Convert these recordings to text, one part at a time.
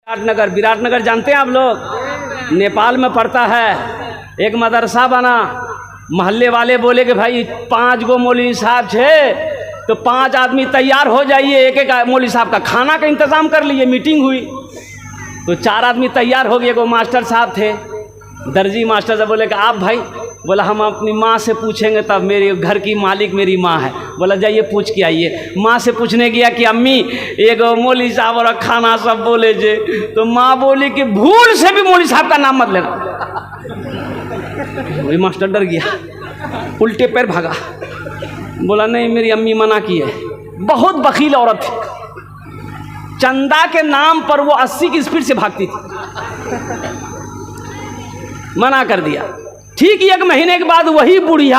विराटनगर जानते हैं आप लोग, नेपाल में पड़ता है। एक मदरसा बना, मोहल्ले वाले बोले कि भाई 5 गो मौलवी साहब छे तो 5 आदमी तैयार हो जाइए, एक एक मौलवी साहब का खाना का इंतज़ाम कर लिए। मीटिंग हुई तो 4 आदमी तैयार हो गए। वो मास्टर साहब थे, दर्जी मास्टर साहब बोले कि आप भाई, बोला हम अपनी माँ से पूछेंगे, तब मेरे घर की मालिक मेरी माँ है। बोला जाइए पूछ के आइए। माँ से पूछने गया कि अम्मी एक मौलवी साहब और खाना सब बोले जे, तो माँ बोली कि भूल से भी मौलवी साहब का नाम मत लेना। वही मास्टर डर गया, उल्टे पैर भागा, बोला नहीं मेरी अम्मी मना की है। बहुत बखील औरत थी, चंदा के नाम पर वो 80 की स्पीड से भागती थी, मना कर दिया। ठीक 1 महीने के बाद वही बुढ़िया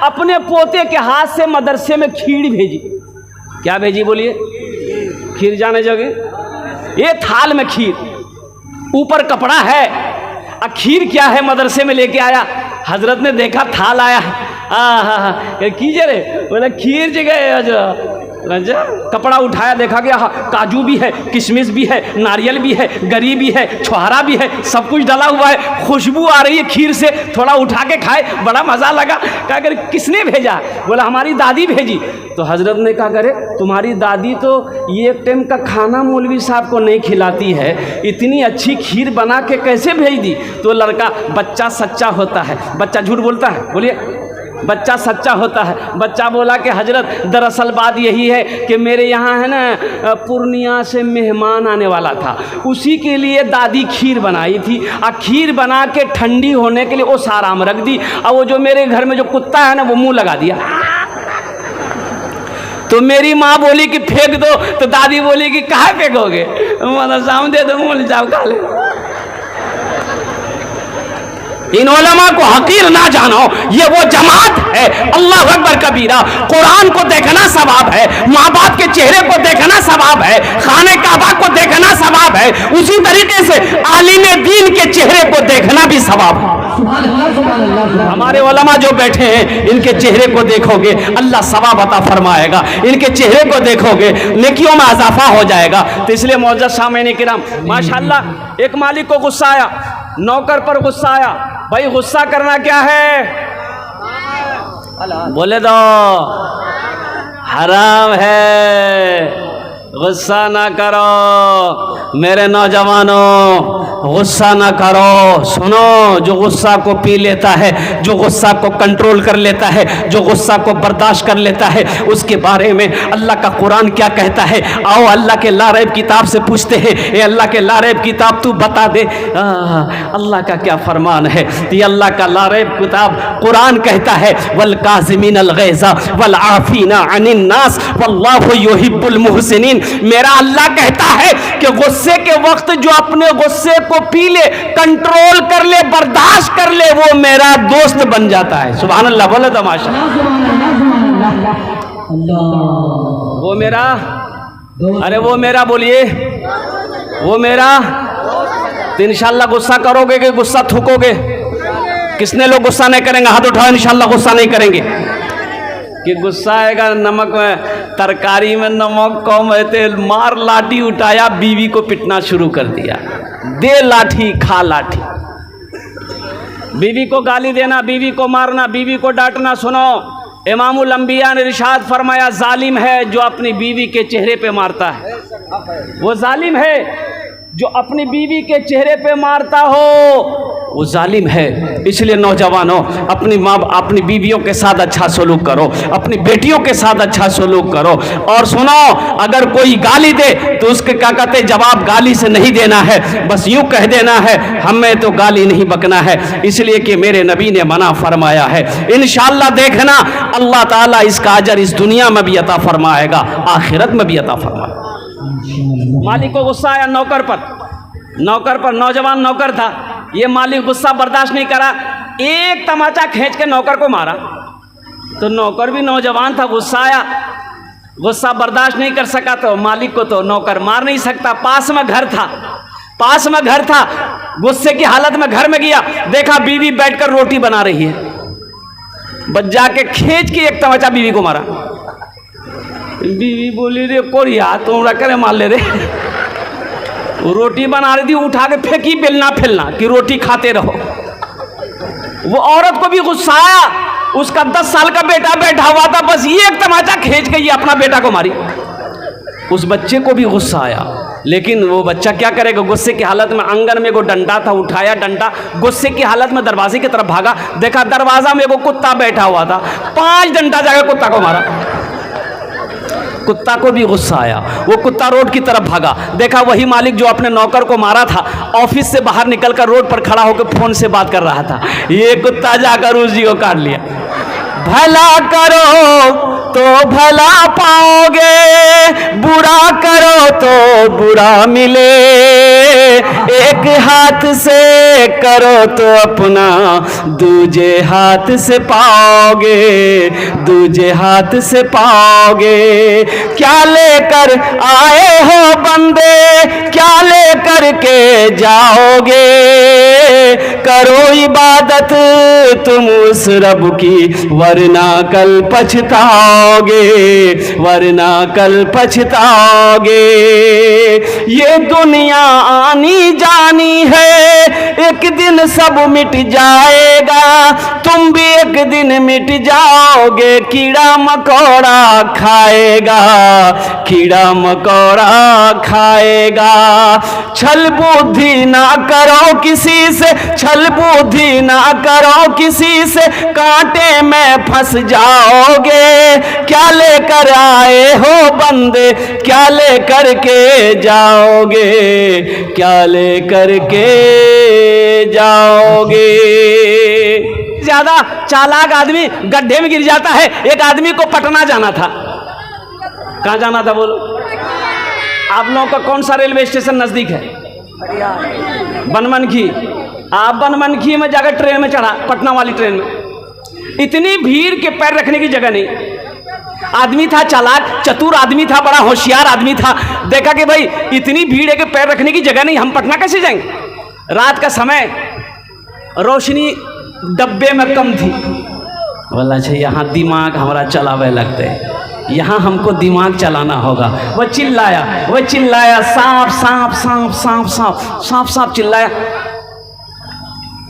अपने पोते के हाथ से मदरसे में खीर भेजी। क्या भेजी बोलिए? खीर। जाने जोगे? ये थाल में खीर, ऊपर कपड़ा है, और खीर क्या है मदरसे में लेके आया। हजरत ने देखा थाल आया, कीजिए रे, बोला खीर जगह हजरत। कपड़ा उठाया, देखा गया काजू भी है, किशमिश भी है, नारियल भी है, गरी भी है, छुहारा भी है, सब कुछ डाला हुआ है। खुशबू आ रही है खीर से। थोड़ा उठा के खाए, बड़ा मज़ा लगा। क्या करे किसने भेजा? बोला हमारी दादी भेजी। तो हजरत ने कहा करे तुम्हारी दादी तो ये एक टाइम का खाना मौलवी साहब को नहीं खिलाती है, इतनी अच्छी खीर बना के कैसे भेज दी? तो लड़का, बच्चा सच्चा होता है। बच्चा झूठ बोलता है? बोलिए, बच्चा सच्चा होता है। बच्चा बोला कि हजरत दरअसल बात यही है कि मेरे यहाँ है ना पूर्णिया से मेहमान आने वाला था, उसी के लिए दादी खीर बनाई थी, और खीर बना के ठंडी होने के लिए वो सारा में रख दी, और वो जो मेरे घर में जो कुत्ता है ना वो मुंह लगा दिया। तो मेरी माँ बोली कि फेंक दो, तो दादी बोली कि कहाँ फेंकोगे? मतलब सामने दे दो, मुँह जाओ खा ले। इन उलमा को हकीर ना जानो, ये वो जमात है। अल्लाह अकबर कबीरा। कुरान को देखना सवाब है, माँ बाप के चेहरे को देखना सवाब है, खाने काबा को देखना सवाब है, उसी तरीके से आलिम दीन के चेहरे को देखना भी सवाब है। हमारे उलमा जो बैठे हैं, इनके चेहरे को देखोगे अल्लाह सवाब अता फरमाएगा, इनके चेहरे को देखोगे नेकियों में इजाफा हो जाएगा। तो इसलिए मौजूद सामईन किराम, माशाअल्लाह एक मालिक को गुस्सा आया, नौकर पर गुस्सा आया। भाई गुस्सा करना क्या है? बोले दो हराम है, गुस्सा ना करो मेरे नौजवानों, गुस्सा ना करो। सुनो, जो गुस्सा को पी लेता है, जो गुस्सा को कंट्रोल कर लेता है, जो गुस्सा को बर्दाश्त कर लेता है, उसके बारे में अल्लाह का कुरान क्या कहता है? आओ अल्लाह के लारैब किताब से पूछते हैं, ए अल्लाह के लारैब किताब तू बता दे अल्लाह का क्या फरमान है। ये अल्लाह का लारैब किताब कुरान कहता है, वल काज़िमीनल गैज़ा वल आफीना अनिन नास वल्लाहु युहिब्बुल मुहसिनीन। मेरा अल्लाह कहता है कि गुस्से के वक्त जो अपने गुस्से को पी ले, कंट्रोल कर ले, बर्दाश्त कर ले, वो मेरा दोस्त बन जाता है। सुभान अल्लाह, बोले तमाशा। वो मेरा, अरे वो मेरा बोलिए, वो मेरा। तो इंशाल्लाह गुस्सा करोगे कि गुस्सा थूकोगे? किसने लोग गुस्सा नहीं करेंगे? हाथ उठाओ, इंशाल्लाह गुस्सा नहीं करेंगे। कि गुस्सा आएगा नमक में, तरकारी में नमक कम है तो मार लाठी उठाया, बीवी को पिटना शुरू कर दिया। दे लाठी खा लाठी, बीवी को गाली देना, बीवी को मारना, बीवी को डांटना। सुनो, इमामुल अंबिया ने इरशाद फरमाया, जालिम है जो अपनी बीवी के चेहरे पे मारता है। वो जालिम है जो अपनी बीवी के चेहरे पे मारता हो, वो जालिम है। इसलिए नौजवानों, अपनी बीवियों के साथ अच्छा सलूक करो, अपनी बेटियों के साथ अच्छा सलूक करो। और सुनो, अगर कोई गाली दे तो उसके क्या कहते, जवाब गाली से नहीं देना है, बस यूं कह देना है हमें तो गाली नहीं बकना है, इसलिए कि मेरे नबी ने मना फरमाया है। इंशाअल्लाह देखना अल्लाह ताला इसका अजर इस दुनिया में भी अता फरमाएगा, आखिरत में भी अता फरमाएगा। मालिक को गुस्सा आया नौकर पर, नौजवान नौकर था। ये मालिक गुस्सा बर्दाश्त नहीं करा, एक तमाचा खींच के नौकर को मारा। तो नौकर भी नौजवान था, गुस्सा आया, गुस्सा बर्दाश्त नहीं कर सका, तो मालिक को तो नौकर मार नहीं सकता। पास में घर था, गुस्से की हालत में घर में गया, देखा बीवी बैठकर रोटी बना रही है, बस जाके खींच के एक तमाचा बीवी को मारा। बीवी बोली रे कोरिया तुम करे मार ले रे वो रोटी बना रही थी, उठा के फेंकी बेलना फैलना कि रोटी खाते रहो। वो औरत को भी गुस्सा आया, उसका 10 साल का बेटा बैठा हुआ था, बस ये एक तमाचा खींच के ये अपना बेटा को मारी। उस बच्चे को भी गुस्सा आया, लेकिन वो बच्चा क्या करेगा, गुस्से की हालत में आंगन में वो डंडा था, उठाया डंडा, गुस्से की हालत में दरवाजे की तरफ भागा, देखा दरवाजा में वो कुत्ता बैठा हुआ था, 5 डंडा जाकर कुत्ता को मारा। कुत्ता को भी गुस्सा आया, वो कुत्ता रोड की तरफ भागा, देखा वही मालिक जो अपने नौकर को मारा था ऑफिस से बाहर निकलकर रोड पर खड़ा होकर फोन से बात कर रहा था। ये कुत्ता जाकर उसी को काट लिया। भला करो तो भला पाओगे, बुरा करो तो बुरा मिले, एक हाथ से करो तो अपना दूजे हाथ से पाओगे, दूजे हाथ से पाओगे। क्या लेकर आए हो बंदे, क्या लेकर के जाओगे, करो इबादत तुम उस रब की, वरना कल पछताओगे, वरना कल पछताओगे। ये दुनिया आनी जानी है, एक दिन सब मिट जाएगा, तुम भी एक दिन मिट जाओगे। कीड़ा मकोड़ा खाएगा, कीड़ा मकोड़ा खाएगा। छल बुद्धि ना करो किसी से, छल बुद्धि ना करो किसी से, कांटे में फंस जाओगे। क्या लेकर आए हो बंदे, क्या लेकर के जाओगे, क्या लेकर के जाओगे। ज्यादा चालाक आदमी गड्ढे में गिर जाता है। एक आदमी को पटना जाना था। कहाँ जाना था बोलो? आप लोगों का कौन सा रेलवे स्टेशन नजदीक है? बनमनखी। आप बनमनखी में जाकर ट्रेन में चढ़ा, पटना वाली ट्रेन में। इतनी भीड़ के पैर रखने की जगह नहीं। आदमी था चालाक, चतुर आदमी था, बड़ा होशियार आदमी था। देखा कि भाई इतनी भीड़ है कि पैर रखने की जगह नहीं, हम पटना कैसे जाएंगे। रात का समय, रोशनी डब्बे में कम थी। बोला अच्छा यहाँ दिमाग हमारा चलावे लगते हैं, यहाँ हमको दिमाग चलाना होगा। वह चिल्लाया सांप सांप सांप सांप सांप सांप सांप चिल्लाया।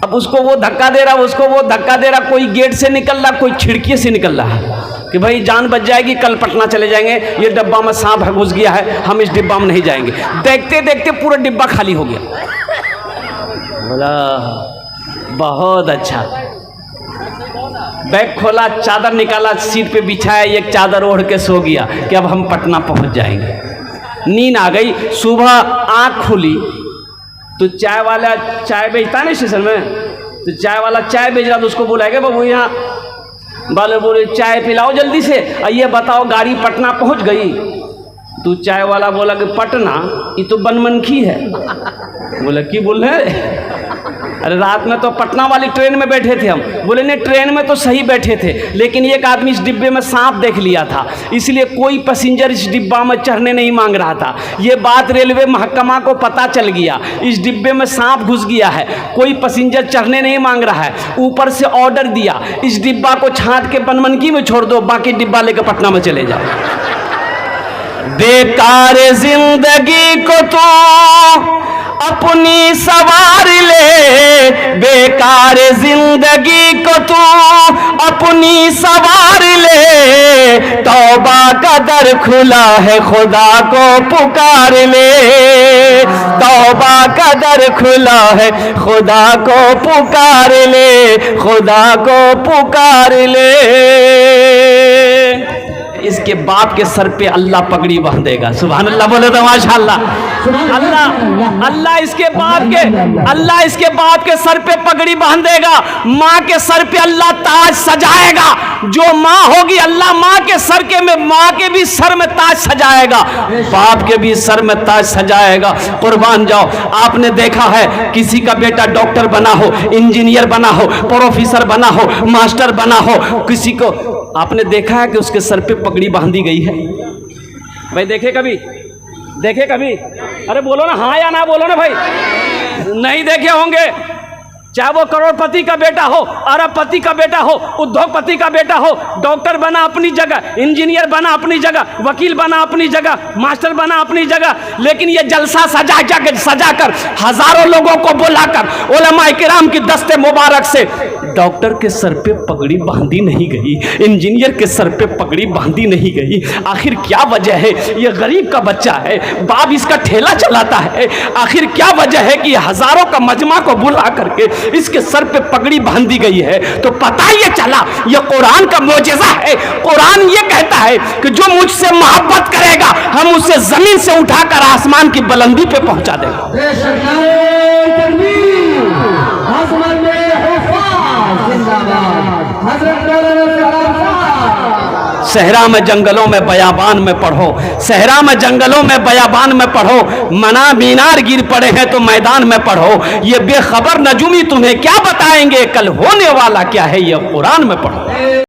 अब उसको वो धक्का दे रहा, उसको वो धक्का दे रहा। कोई गेट से निकल रहा, कोई खिड़की से निकल रहा है कि भाई जान बच जाएगी, कल पटना चले जाएंगे। ये डिब्बा में सांप है, घुस गया है, हम इस डिब्बा में नहीं जाएंगे। देखते देखते पूरा डिब्बा खाली हो गया। बोला बहुत अच्छा। बैग खोला, चादर निकाला, सीट पे बिछाया, एक चादर ओढ़ के सो गया कि अब हम पटना पहुंच जाएंगे। नींद आ गई। सुबह आँख खुली तो चाय वाला चाय बेचता है ना स्टेशन में, तो चाय वाला चाय बेच रहा, तो उसको बुलाएगा बाबू यहाँ वाले बोले चाय पिलाओ जल्दी से, ये बताओ गाड़ी पटना पहुंच गई। तो चाय वाला बोला कि पटना ये तो बनमनखी है। बोले की बोल रहे? अरे रात में तो पटना वाली ट्रेन में बैठे थे हम। बोले नहीं, ट्रेन में तो सही बैठे थे, लेकिन एक आदमी इस डिब्बे में सांप देख लिया था, इसलिए कोई पैसेंजर इस डिब्बा में चढ़ने नहीं मांग रहा था। ये बात रेलवे महकमा को पता चल गया, इस डिब्बे में सांप घुस गया है, कोई पैसेंजर चढ़ने नहीं मांग रहा है। ऊपर से ऑर्डर दिया, इस डिब्बा को छांट के बनमनखी में छोड़ दो, बाकी डिब्बा लेकर पटना में चले जाओ। बेकार जिंदगी को तो अपनी सवार ले, बेकार जिंदगी को तू अपनी सवार ले। तौबा का दर खुला है, खुदा को पुकार ले। तौबा का दर खुला है, खुदा को पुकार ले, खुदा को पुकार ले। इसके बाप के सर पे अल्लाह पगड़ी बांधेगा। सुभान अल्लाह बोले तो माशाअल्लाह। अल्लाह अल्लाह इसके बाप के सर पे पगड़ी बांधेगा। माँ के सर पे अल्लाह ताज सजाएगा। जो माँ होगी अल्लाह माँ के सर के में, माँ के भी सर में ताज सजाएगा, बाप के भी सर में ताज सजाएगा। कुर्बान जाओ। आपने देखा है किसी का बेटा डॉक्टर बना हो, इंजीनियर बना हो, प्रोफेसर बना हो, मास्टर बना हो, किसी को आपने देखा है कि उसके सर पे पगड़ी बांधी गई है? भाई देखे कभी? देखे कभी? अरे बोलो ना हाँ या ना, बोलो ना भाई। नहीं देखे होंगे। चाहे वो करोड़पति का बेटा हो, अरबपति का बेटा हो, उद्योगपति का बेटा हो, डॉक्टर बना अपनी जगह, इंजीनियर बना अपनी जगह, वकील बना अपनी जगह, मास्टर बना अपनी जगह, लेकिन ये जलसा सजाकर हजारों लोगों को बुलाकर उलमाए किराम की दस्ते मुबारक से डॉक्टर के सर पे पगड़ी बांधी नहीं गई, इंजीनियर के सर पे पगड़ी बांधी नहीं गई। आखिर क्या वजह है? ये गरीब का बच्चा है, बाप इसका ठेला चलाता है। आखिर क्या वजह है कि हजारों का मजमा को बुला करके इसके सर पे पगड़ी बांधी गई है? तो पता ये चला ये कुरान का मोजेज़ा है। कुरान ये कहता है कि जो मुझसे मोहब्बत करेगा हम उसे जमीन से उठाकर आसमान की बुलंदी पे पहुंचा देंगे। सहरा में जंगलों में बयाबान में पढ़ो, सहरा में जंगलों में बयाबान में पढ़ो, मना मीनार गिर पड़े हैं तो मैदान में पढ़ो। ये बेखबर नजूमी तुम्हें क्या बताएंगे कल होने वाला क्या है, ये कुरान में पढ़ो।